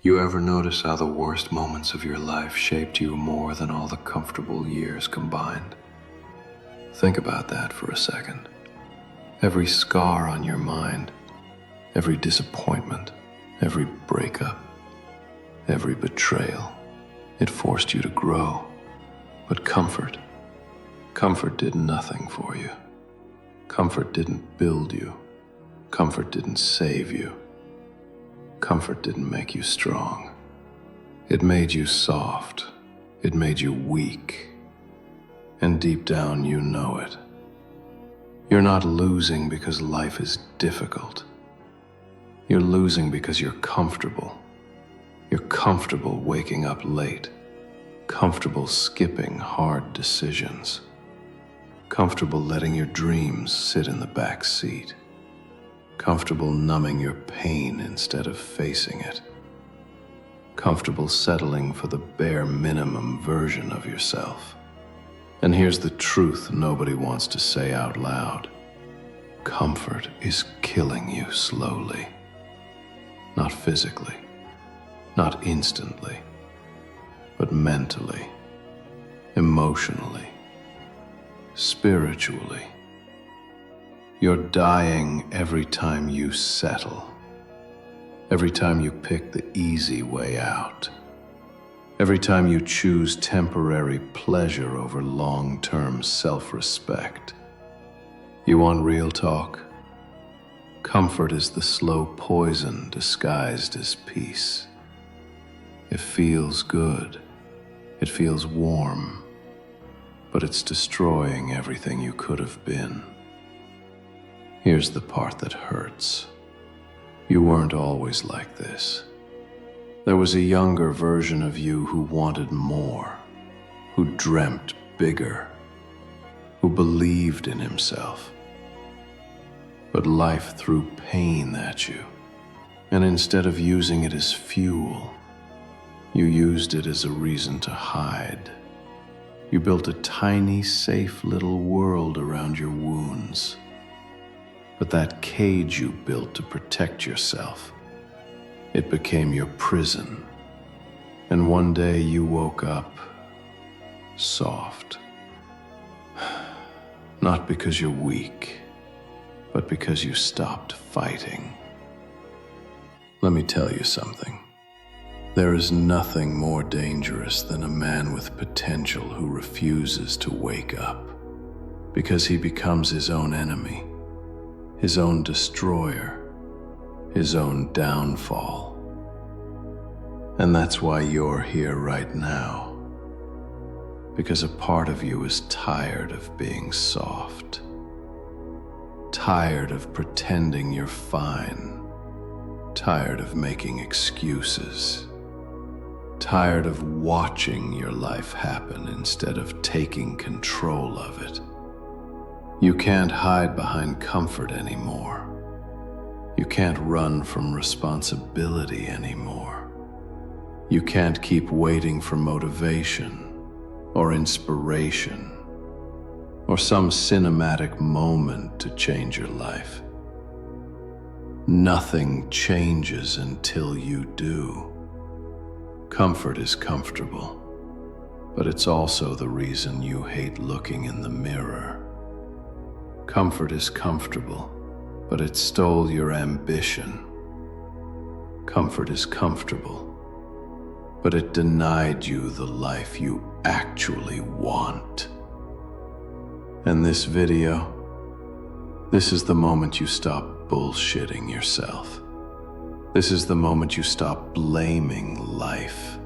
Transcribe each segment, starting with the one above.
You ever notice how the worst moments of your life shaped you more than all the comfortable years combined? Think about that for a second. Every scar on your mind, every disappointment, every breakup, every betrayal, it forced you to grow. But comfort did nothing for you. Comfort didn't build you. Comfort didn't save you. Comfort didn't make you strong. It made you soft. It made you weak. And deep down, you know it. You're not losing because life is difficult. You're losing because you're comfortable. You're comfortable waking up late. Comfortable skipping hard decisions. Comfortable letting your dreams sit in the back seat. Comfortable numbing your pain instead of facing it. Comfortable settling for the bare minimum version of yourself. And here's the truth nobody wants to say out loud. Comfort is killing you slowly. Not physically, not instantly, but mentally, emotionally, spiritually. You're dying every time you settle, every time you pick the easy way out, every time you choose temporary pleasure over long-term self-respect. You want real talk? Comfort is the slow poison disguised as peace. It feels good, it feels warm, but it's destroying everything you could have been. Here's the part that hurts. You weren't always like this. There was a younger version of you who wanted more, who dreamt bigger, who believed in himself. But life threw pain at you, and instead of using it as fuel, you used it as a reason to hide. You built a tiny, safe little world around your wounds. But that cage you built to protect yourself, it became your prison. And one day you woke up soft. Not because you're weak, but because you stopped fighting. Let me tell you something. There is nothing more dangerous than a man with potential who refuses to wake up, because he becomes his own enemy, his own destroyer, his own downfall. And that's why you're here right now, because a part of you is tired of being soft, tired of pretending you're fine, tired of making excuses, tired of watching your life happen instead of taking control of it. You can't hide behind comfort anymore. You can't run from responsibility anymore. You can't keep waiting for motivation or inspiration or some cinematic moment to change your life. Nothing changes until you do. Comfort is comfortable, but it's also the reason you hate looking in the mirror. Comfort is comfortable, but it stole your ambition. Comfort is comfortable, but it denied you the life you actually want. And this video, this is the moment you stop bullshitting yourself. This is the moment you stop blaming life.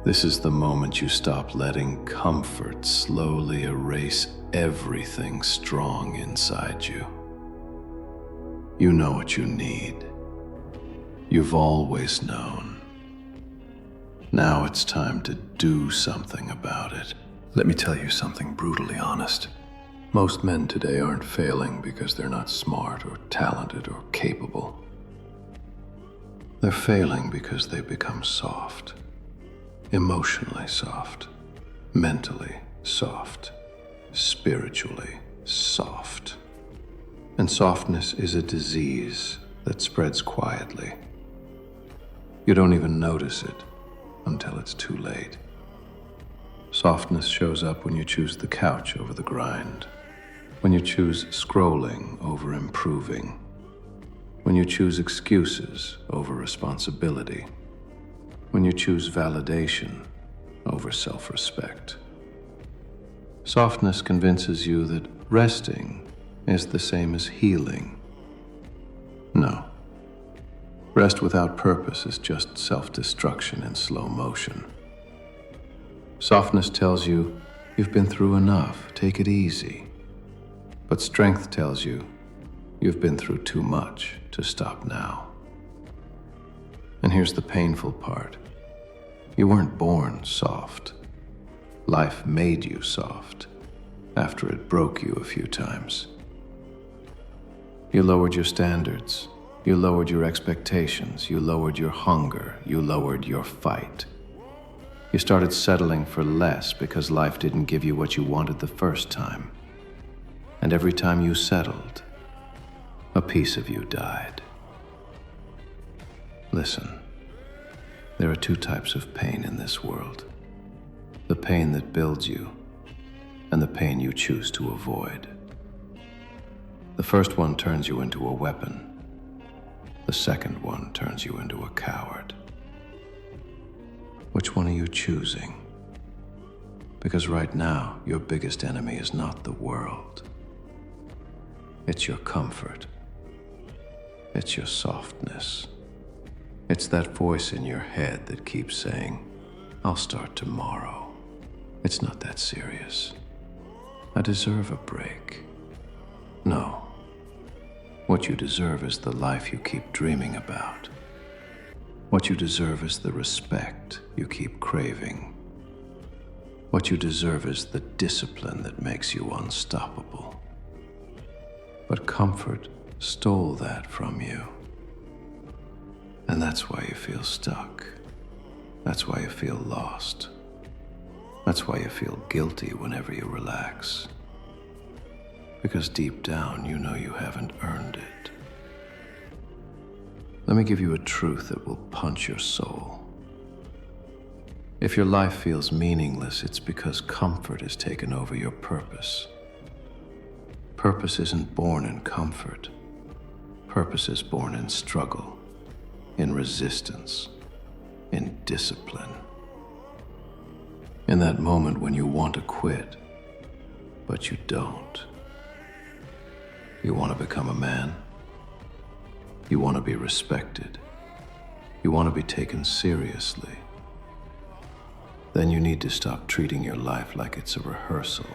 This is the moment you stop letting comfort slowly erase everything strong inside you. You know what you need. You've always known. Now it's time to do something about it. Let me tell you something brutally honest. Most men today aren't failing because they're not smart or talented or capable. They're failing because they've become soft. Emotionally soft. Mentally soft. Spiritually soft. And softness is a disease that spreads quietly. You don't even notice it until it's too late. Softness shows up when you choose the couch over the grind, when you choose scrolling over improving, when you choose excuses over responsibility, when you choose validation over self-respect. Softness convinces you that resting is the same as healing. No. Rest without purpose is just self-destruction in slow motion. Softness tells you, you've been through enough, take it easy. But strength tells you, you've been through too much to stop now. And here's the painful part. You weren't born soft. Life made you soft after it broke you a few times. You lowered your standards. You lowered your expectations. You lowered your hunger. You lowered your fight. You started settling for less because life didn't give you what you wanted the first time. And every time you settled, a piece of you died. Listen, there are two types of pain in this world. The pain that builds you, and the pain you choose to avoid. The first one turns you into a weapon. The second one turns you into a coward. Which one are you choosing? Because right now, your biggest enemy is not the world. It's your comfort. It's your softness. It's that voice in your head that keeps saying, I'll start tomorrow. It's not that serious. I deserve a break. No. What you deserve is the life you keep dreaming about. What you deserve is the respect you keep craving. What you deserve is the discipline that makes you unstoppable. But comfort stole that from you. And that's why you feel stuck. That's why you feel lost. That's why you feel guilty whenever you relax. Because deep down, you know you haven't earned it. Let me give you a truth that will punch your soul. If your life feels meaningless, it's because comfort has taken over your purpose. Purpose isn't born in comfort. Purpose is born in struggle, in resistance, in discipline. In that moment when you want to quit, but you don't. You want to become a man. You want to be respected. You want to be taken seriously. Then you need to stop treating your life like it's a rehearsal.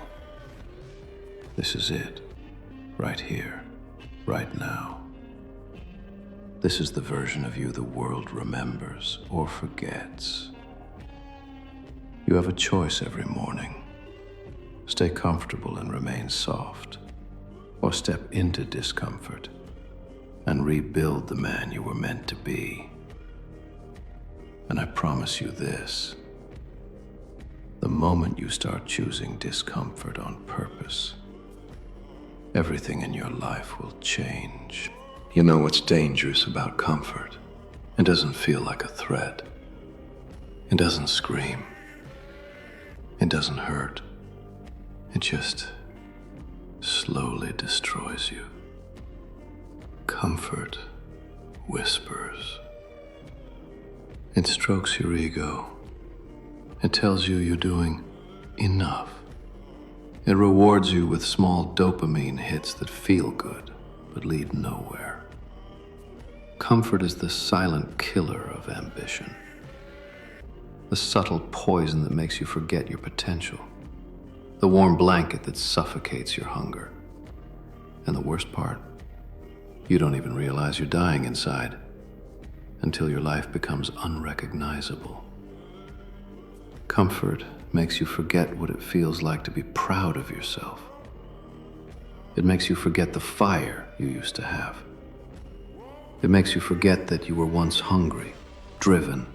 This is it, right here, right now. This is the version of you the world remembers or forgets. You have a choice every morning. Stay comfortable and remain soft, or step into discomfort and rebuild the man you were meant to be. And I promise you this, the moment you start choosing discomfort on purpose, everything in your life will change. You know what's dangerous about comfort? It doesn't feel like a threat. It doesn't scream. It doesn't hurt. It just slowly destroys you. Comfort whispers. It strokes your ego. It tells you you're doing enough. It rewards you with small dopamine hits that feel good, but lead nowhere. Comfort is the silent killer of ambition. The subtle poison that makes you forget your potential. The warm blanket that suffocates your hunger. And the worst part, you don't even realize you're dying inside until your life becomes unrecognizable. Comfort makes you forget what it feels like to be proud of yourself. It makes you forget the fire you used to have. It makes you forget that you were once hungry, driven,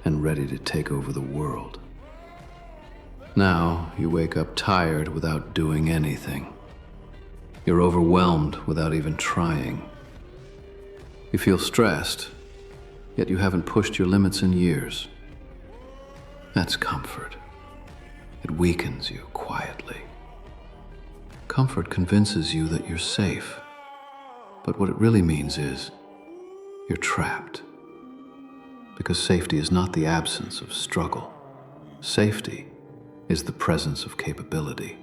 and ready to take over the world. Now you wake up tired without doing anything. You're overwhelmed without even trying. You feel stressed, yet you haven't pushed your limits in years. That's comfort. It weakens you quietly. Comfort convinces you that you're safe, but what it really means is you're trapped. Because safety is not the absence of struggle. Safety is the presence of capability.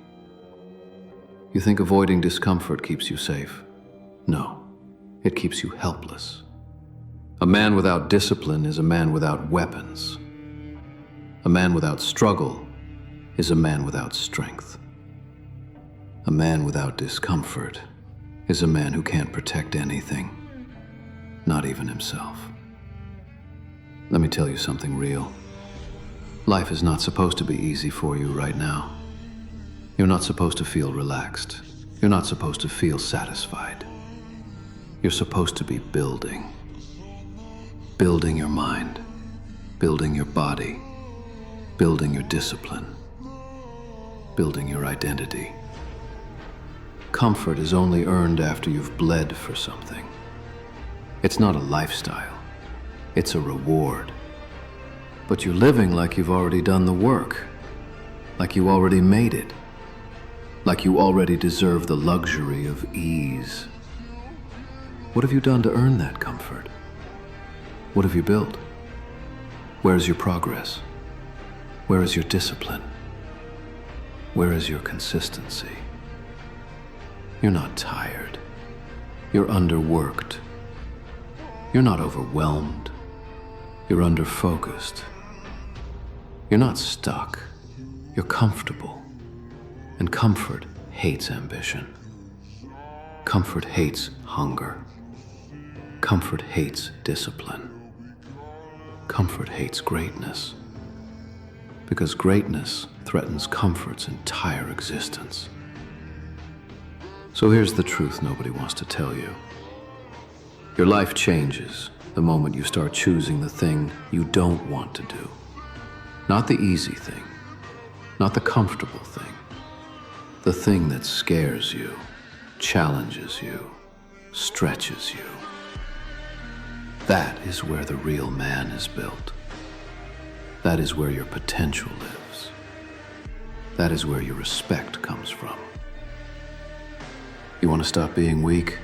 You think avoiding discomfort keeps you safe? No, it keeps you helpless. A man without discipline is a man without weapons. A man without struggle is a man without strength. A man without discomfort is a man who can't protect anything, not even himself. Let me tell you something real. Life is not supposed to be easy for you right now. You're not supposed to feel relaxed. You're not supposed to feel satisfied. You're supposed to be building. Building your mind, building your body, building your discipline, building your identity. Comfort is only earned after you've bled for something. It's not a lifestyle. It's a reward. But you're living like you've already done the work, like you already made it, like you already deserve the luxury of ease. What have you done to earn that comfort? What have you built? Where is your progress? Where is your discipline? Where is your consistency? You're not tired. You're underworked. You're not overwhelmed. You're underfocused. You're not stuck. You're comfortable. And comfort hates ambition. Comfort hates hunger. Comfort hates discipline. Comfort hates greatness. Because greatness threatens comfort's entire existence. So here's the truth nobody wants to tell you. Your life changes the moment you start choosing the thing you don't want to do. Not the easy thing, not the comfortable thing. The thing that scares you, challenges you, stretches you. That is where the real man is built. That is where your potential lives. That is where your respect comes from. You want to stop being weak?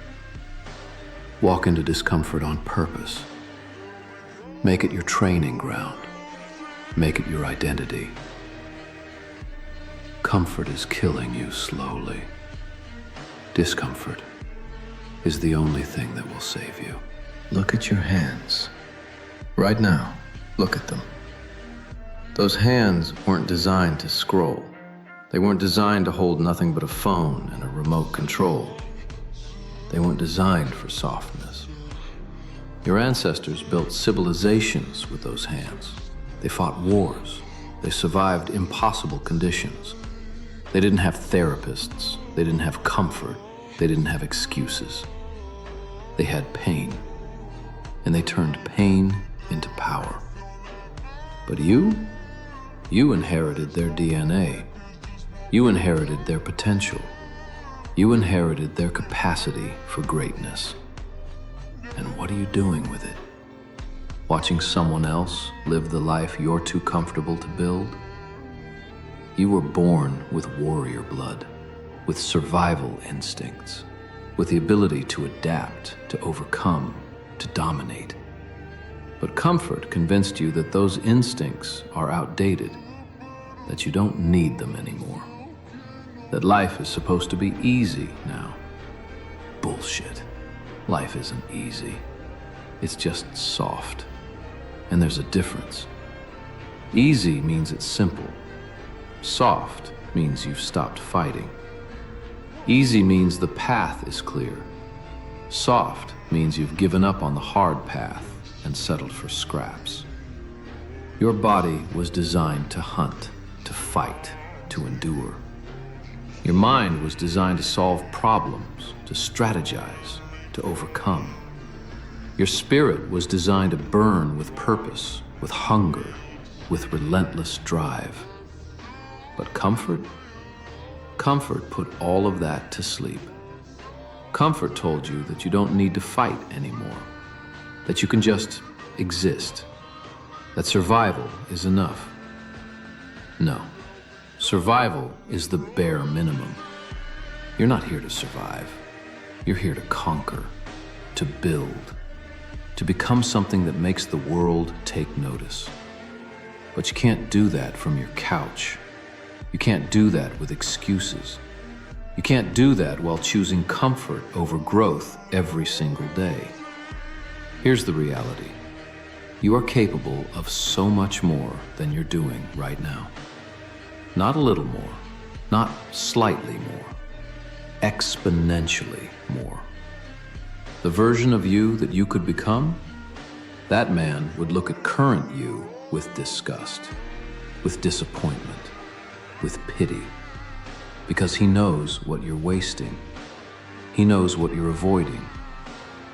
Walk into discomfort on purpose. Make it your training ground. Make it your identity. Comfort is killing you slowly. Discomfort is the only thing that will save you. Look at your hands. Right now, look at them. Those hands weren't designed to scroll. They weren't designed to hold nothing but a phone and a remote control. They weren't designed for softness. Your ancestors built civilizations with those hands. They fought wars. They survived impossible conditions. They didn't have therapists. They didn't have comfort. They didn't have excuses. They had pain. And they turned pain into power. But you inherited their DNA. You inherited their potential. You inherited their capacity for greatness. And what are you doing with it? Watching someone else live the life you're too comfortable to build? You were born with warrior blood, with survival instincts, with the ability to adapt, to overcome, to dominate. But comfort convinced you that those instincts are outdated, that you don't need them anymore, that life is supposed to be easy now. Bullshit. Life isn't easy. It's just soft. And there's a difference. Easy means it's simple. Soft means you've stopped fighting. Easy means the path is clear. Soft means you've given up on the hard path and settled for scraps. Your body was designed to hunt, to fight, to endure. Your mind was designed to solve problems, to strategize, to overcome. Your spirit was designed to burn with purpose, with hunger, with relentless drive. But comfort put all of that to sleep. Comfort told you that you don't need to fight anymore, that you can just exist, that survival is enough. No, survival is the bare minimum. You're not here to survive. You're here to conquer, to build, to become something that makes the world take notice. But you can't do that from your couch. You can't do that with excuses. You can't do that while choosing comfort over growth every single day. Here's the reality. You are capable of so much more than you're doing right now. Not a little more, not slightly more, exponentially more. The version of you that you could become, that man would look at current you with disgust, with disappointment, with pity, because he knows what you're wasting. He knows what you're avoiding.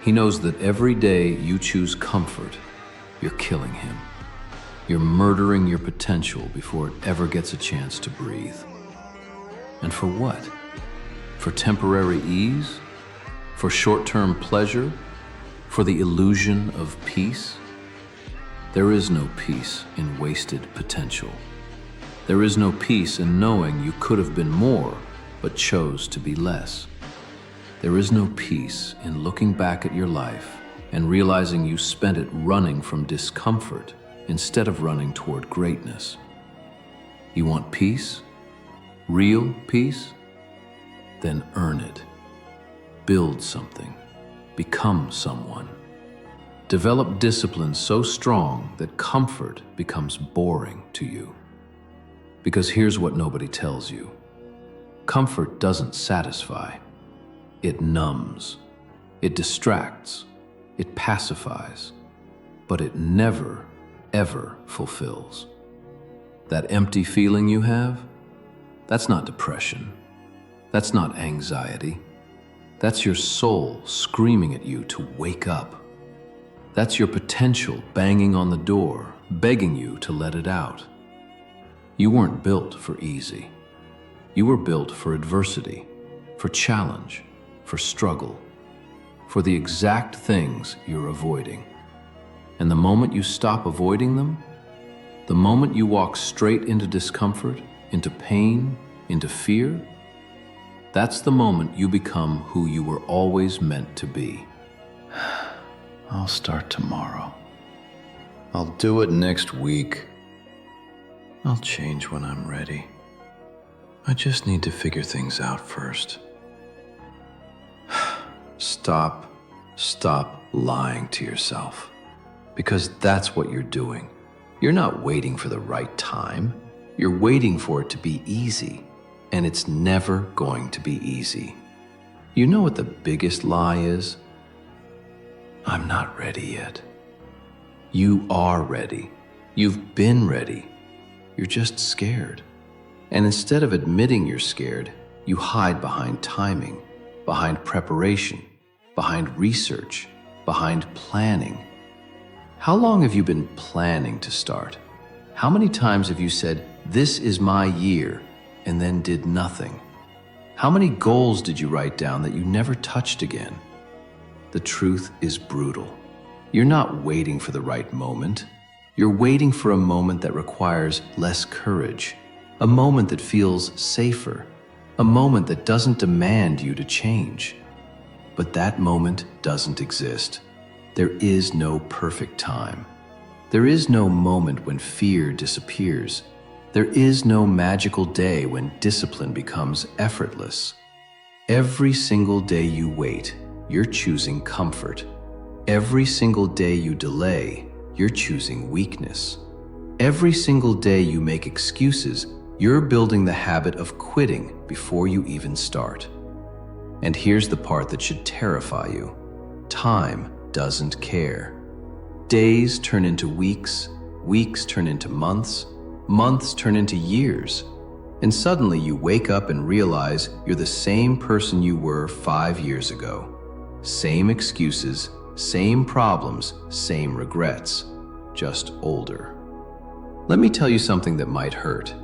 He knows that every day you choose comfort, you're killing him. You're murdering your potential before it ever gets a chance to breathe. And for what? For temporary ease? For short-term pleasure? For the illusion of peace? There is no peace in wasted potential. There is no peace in knowing you could have been more, but chose to be less. There is no peace in looking back at your life and realizing you spent it running from discomfort instead of running toward greatness. You want peace? Real peace? Then earn it. Build something. Become someone. Develop discipline so strong that comfort becomes boring to you. Because here's what nobody tells you. Comfort doesn't satisfy. It numbs. It distracts. It pacifies. But it never, ever fulfills. That empty feeling you have, that's not depression. That's not anxiety. That's your soul screaming at you to wake up. That's your potential banging on the door, begging you to let it out. You weren't built for easy. You were built for adversity, for challenge, for struggle, for the exact things you're avoiding. And the moment you stop avoiding them, the moment you walk straight into discomfort, into pain, into fear, that's the moment you become who you were always meant to be. I'll start tomorrow. I'll do it next week. I'll change when I'm ready. I just need to figure things out first. Stop lying to yourself. Because that's what you're doing. You're not waiting for the right time. You're waiting for it to be easy. And it's never going to be easy. You know what the biggest lie is? I'm not ready yet. You are ready. You've been ready. You're just scared. And instead of admitting you're scared, you hide behind timing, behind preparation, behind research, behind planning. How long have you been planning to start? How many times have you said, "This is my year," and then did nothing? How many goals did you write down that you never touched again? The truth is brutal. You're not waiting for the right moment. You're waiting for a moment that requires less courage, a moment that feels safer, a moment that doesn't demand you to change. But that moment doesn't exist. There is no perfect time. There is no moment when fear disappears. There is no magical day when discipline becomes effortless. Every single day you wait, you're choosing comfort. Every single day you delay, you're choosing weakness. Every single day you make excuses, you're building the habit of quitting before you even start. And here's the part that should terrify you. Time doesn't care. Days turn into weeks, weeks turn into months, months turn into years. And suddenly you wake up and realize you're the same person you were 5 years ago. Same excuses, same problems, same regrets, just older. Let me tell you something that might hurt.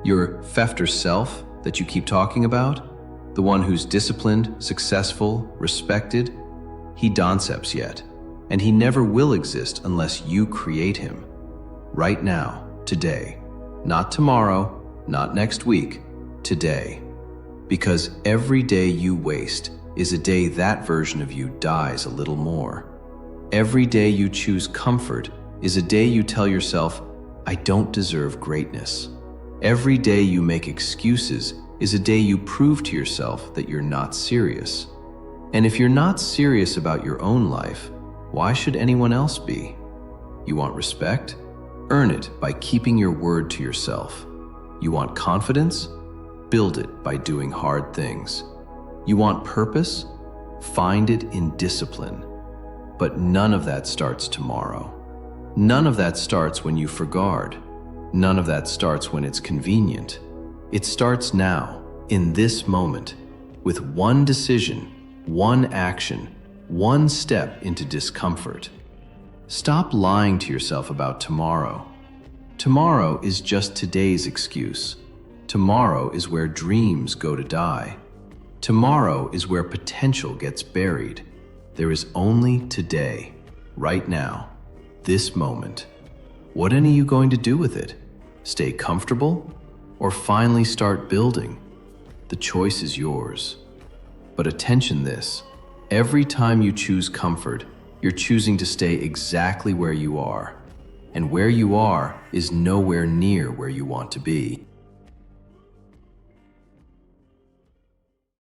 Your Fefter self that you keep talking about, the one who's disciplined, successful, respected, he danceps yet. and he never will exist unless you create him. Right now, today. Not tomorrow, not next week, today. Because every day you waste is a day that version of you dies a little more. Every day you choose comfort is a day you tell yourself, I don't deserve greatness. Every day you make excuses is a day you prove to yourself that you're not serious. And if you're not serious about your own life, why should anyone else be? You want respect? Earn it by keeping your word to yourself. You want confidence? Build it by doing hard things. You want purpose? Find it in discipline. But none of that starts tomorrow. None of that starts when you forguard. None of that starts when it's convenient. It starts now, in this moment, with one decision, one action, one step into discomfort. Stop lying to yourself about tomorrow. Tomorrow is just today's excuse. Tomorrow is where dreams go to die. Tomorrow is where potential gets buried. There is only today, right now, this moment. What are you going to do with it? Stay comfortable or finally start building? The choice is yours. But attention this, every time you choose comfort, you're choosing to stay exactly where you are. And where you are is nowhere near where you want to be.